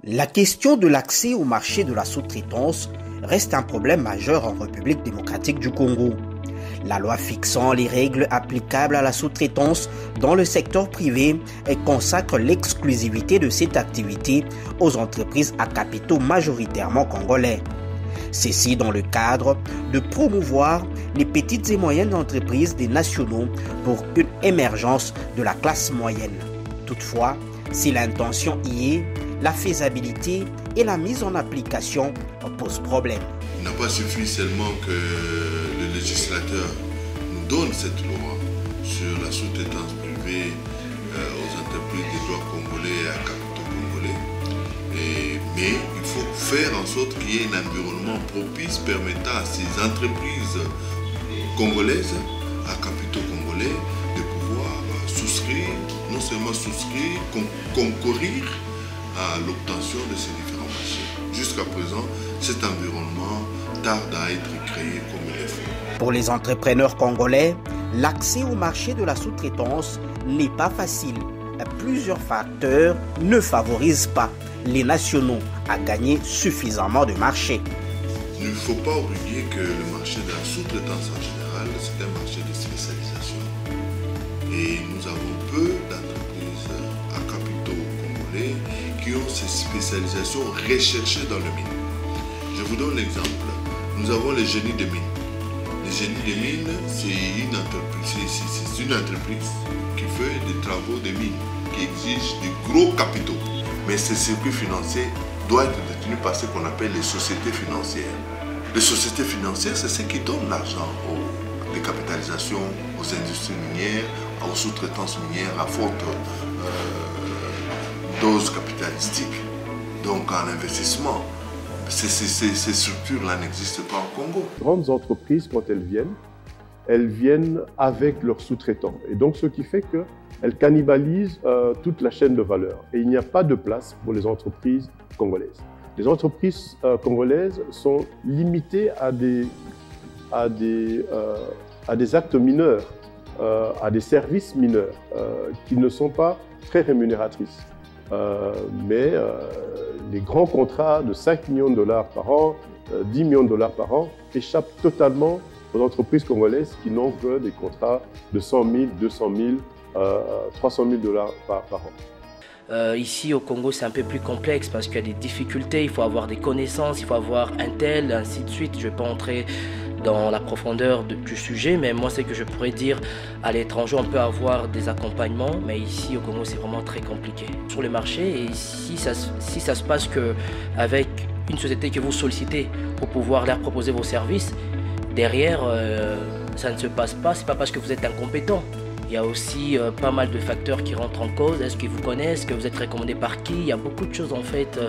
La question de l'accès au marché de la sous-traitance reste un problème majeur en République démocratique du Congo. La loi fixant les règles applicables à la sous-traitance dans le secteur privé consacre l'exclusivité de cette activité aux entreprises à capitaux majoritairement congolais. Ceci dans le cadre de promouvoir les petites et moyennes entreprises des nationaux pour une émergence de la classe moyenne. Toutefois, si l'intention y est, la faisabilité et la mise en application posent problème. Il n'a pas suffi seulement que le législateur nous donne cette loi sur la sous-traitance privée aux entreprises des droits congolais et à capitaux congolais. Mais il faut faire en sorte qu'il y ait un environnement propice permettant à ces entreprises congolaises, à capitaux congolais, de pouvoir souscrire, non seulement souscrire, concourir à l'obtention de ces différents marchés. Jusqu'à présent, cet environnement tarde à être créé comme il est fait. Pour les entrepreneurs congolais, l'accès au marché de la sous-traitance n'est pas facile. Plusieurs facteurs ne favorisent pas les nationaux à gagner suffisamment de marché. Il ne faut pas oublier que le marché de la sous-traitance en général, c'est un marché de spécialisation. Et nous avons peu d'entreprises à capitaux congolais qui ont ces spécialisations recherchées dans le mine. Je vous donne l'exemple. Nous avons les génies de mine. Les génies de mine, c'est une entreprise qui fait des travaux de mine, qui exige des gros capitaux. Mais ces circuits financiers doivent être détenus par ce qu'on appelle les sociétés financières. Les sociétés financières, c'est ce qui donne l'argent aux décapitalisations, aux industries minières, aux sous-traitances minières à forte dose capitalistique. Donc en investissement, ces structures-là n'existent pas au Congo. Les grandes entreprises, quand elles viennent avec leurs sous-traitants. Et donc ce qui fait qu'elles cannibalisent toute la chaîne de valeur. Et il n'y a pas de place pour les entreprises congolaises. Les entreprises congolaises sont limitées à des actes mineurs, à des services mineurs qui ne sont pas très rémunératrices. Mais les grands contrats de 5 millions de dollars par an, 10 millions de dollars par an échappent totalement aux entreprises congolaises qui n'ont que des contrats de 100 000, 200 000, 300 000 dollars par an. Ici au Congo, c'est un peu plus complexe parce qu'il y a des difficultés, il faut avoir des connaissances, il faut avoir un tel, ainsi de suite. Je ne vais pas entrer dans la profondeur du sujet, mais moi, c'est que je pourrais dire à l'étranger, on peut avoir des accompagnements, mais ici au Congo, c'est vraiment très compliqué. Sur le marché, et si ça se passe qu'avec une société que vous sollicitez pour pouvoir leur proposer vos services, derrière, ça ne se passe pas, c'est pas parce que vous êtes incompétent. Il y a aussi pas mal de facteurs qui rentrent en cause. Est-ce qu'ils vous connaissent? Est-ce que vous êtes recommandé par qui? Il y a beaucoup de choses en fait.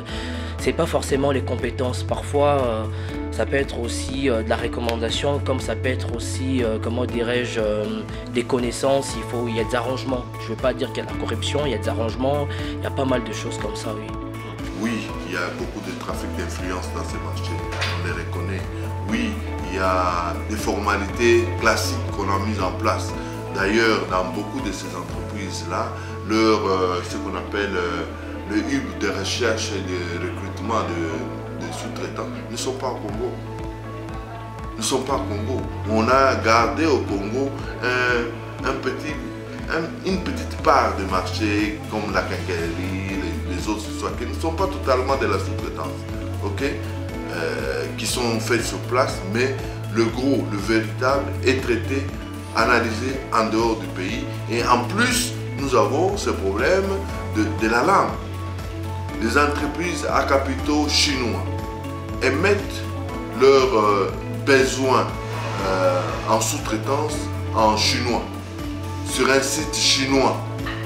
C'est pas forcément les compétences. Parfois, ça peut être aussi de la recommandation, comme ça peut être aussi, comment dirais-je, des connaissances. Il y a des arrangements. Je veux pas dire qu'il y a de la corruption, il y a des arrangements. Il y a pas mal de choses comme ça, oui. Oui, il y a beaucoup de trafic d'influence dans ces marchés. On les reconnaît. Oui, il y a des formalités classiques qu'on a mises en place. D'ailleurs, dans beaucoup de ces entreprises-là, ce qu'on appelle le hub de recherche et de recrutement de sous-traitants ne sont pas au Congo. Ne sont pas au Congo. On a gardé au Congo une petite part de marché comme la quincaillerie, les autres histoires qui ne sont pas totalement de la sous-traitance, qui sont faites sur place, mais le gros, le véritable est traité, analysé en dehors du pays. Et en plus, nous avons ce problème de la langue. Les entreprises à capitaux chinois émettent leurs besoins en sous-traitance en chinois, sur un site chinois,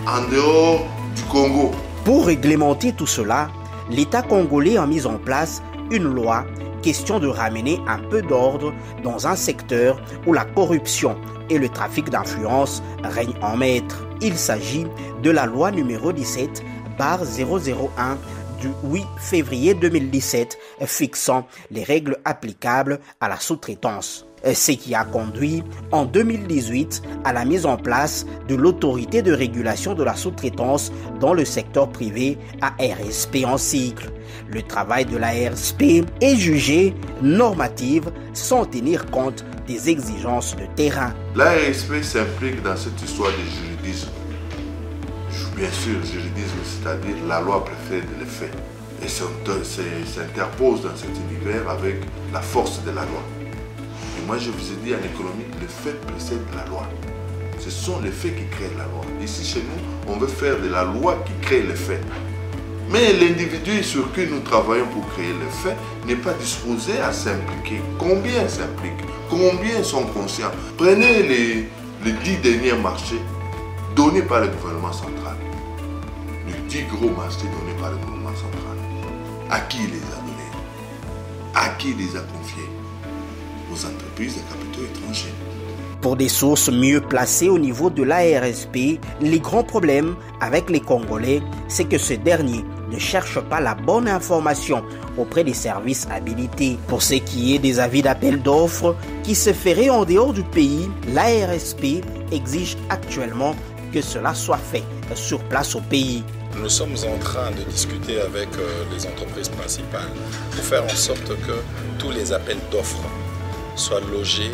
en dehors du Congo. Pour réglementer tout cela, l'État congolais a mis en place une loi, question de ramener un peu d'ordre dans un secteur où la corruption et le trafic d'influence règnent en maître. Il s'agit de la loi numéro 17/001 du 8 février 2017 fixant les règles applicables à la sous-traitance. ce qui a conduit en 2018 à la mise en place de l'autorité de régulation de la sous-traitance dans le secteur privé, ARSP en sigle. Le travail de l'ARSP est jugé normative sans tenir compte des exigences de terrain. L'ARSP s'implique dans cette histoire de juridisme. Bien sûr, juridisme, c'est-à-dire la loi préfère de l'effet. Et s'interpose dans cet univers avec la force de la loi. Et moi, je vous ai dit en économie, le fait précède la loi. Ce sont les faits qui créent la loi. Ici, chez nous, on veut faire de la loi qui crée les faits. Mais l'individu sur qui nous travaillons pour créer les faits n'est pas disposé à s'impliquer. Combien s'impliquent? Combien sont conscients? Prenez les 10 derniers marchés donnés par le gouvernement central. Les 10 gros marchés donnés par le gouvernement central. À qui il les a donnés? À qui il les a confiés? Aux entreprises de capitaux étrangers. Pour des sources mieux placées au niveau de l'ARSP, les grands problèmes avec les Congolais, c'est que ce dernier ne cherche pas la bonne information auprès des services habilités. Pour ce qui est des avis d'appel d'offres qui se feraient en dehors du pays, l'ARSP exige actuellement que cela soit fait sur place au pays. Nous sommes en train de discuter avec les entreprises principales pour faire en sorte que tous les appels d'offres soient logés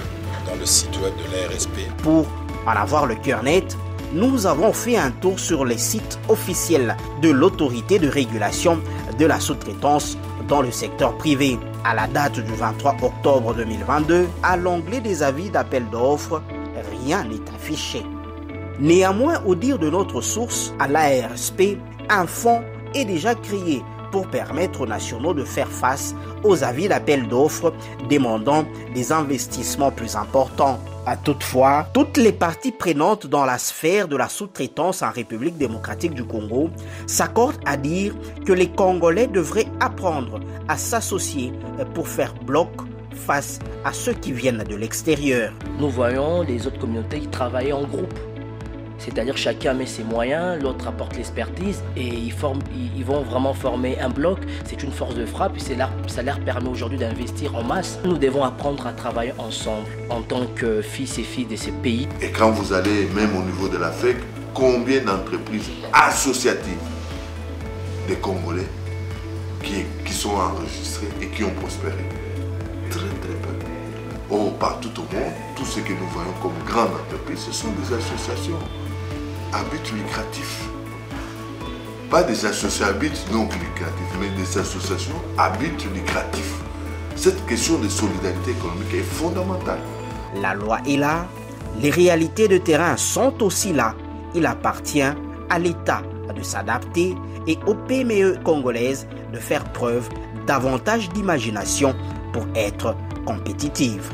dans le site web de l'ARSP. Pour en avoir le cœur net, nous avons fait un tour sur les sites officiels de l'autorité de régulation de la sous-traitance dans le secteur privé. À la date du 23 octobre 2022, à l'onglet des avis d'appel d'offres, rien n'est affiché. Néanmoins, au dire de notre source, à l'ARSP, un fonds est déjà créé pour permettre aux nationaux de faire face aux avis d'appel d'offres demandant des investissements plus importants. Toutefois, toutes les parties prenantes dans la sphère de la sous-traitance en République démocratique du Congo s'accordent à dire que les Congolais devraient apprendre à s'associer pour faire bloc face à ceux qui viennent de l'extérieur. Nous voyons les autres communautés qui travaillent en groupe. C'est-à-dire chacun met ses moyens, l'autre apporte l'expertise et ils vont vraiment former un bloc. C'est une force de frappe et ça leur permet aujourd'hui d'investir en masse. Nous devons apprendre à travailler ensemble en tant que fils et filles de ces pays. Et quand vous allez même au niveau de l'Afrique, combien d'entreprises associatives des Congolais qui sont enregistrées et qui ont prospéré? Très très peu. Oh, partout au monde, tout ce que nous voyons comme grandes entreprises, ce sont des associations à but lucratif. Pas des associations à but non lucratif, mais des associations à but lucratif. Cette question de solidarité économique est fondamentale. La loi est là, les réalités de terrain sont aussi là. Il appartient à l'État de s'adapter et aux PME congolaises de faire preuve davantage d'imagination pour être compétitive.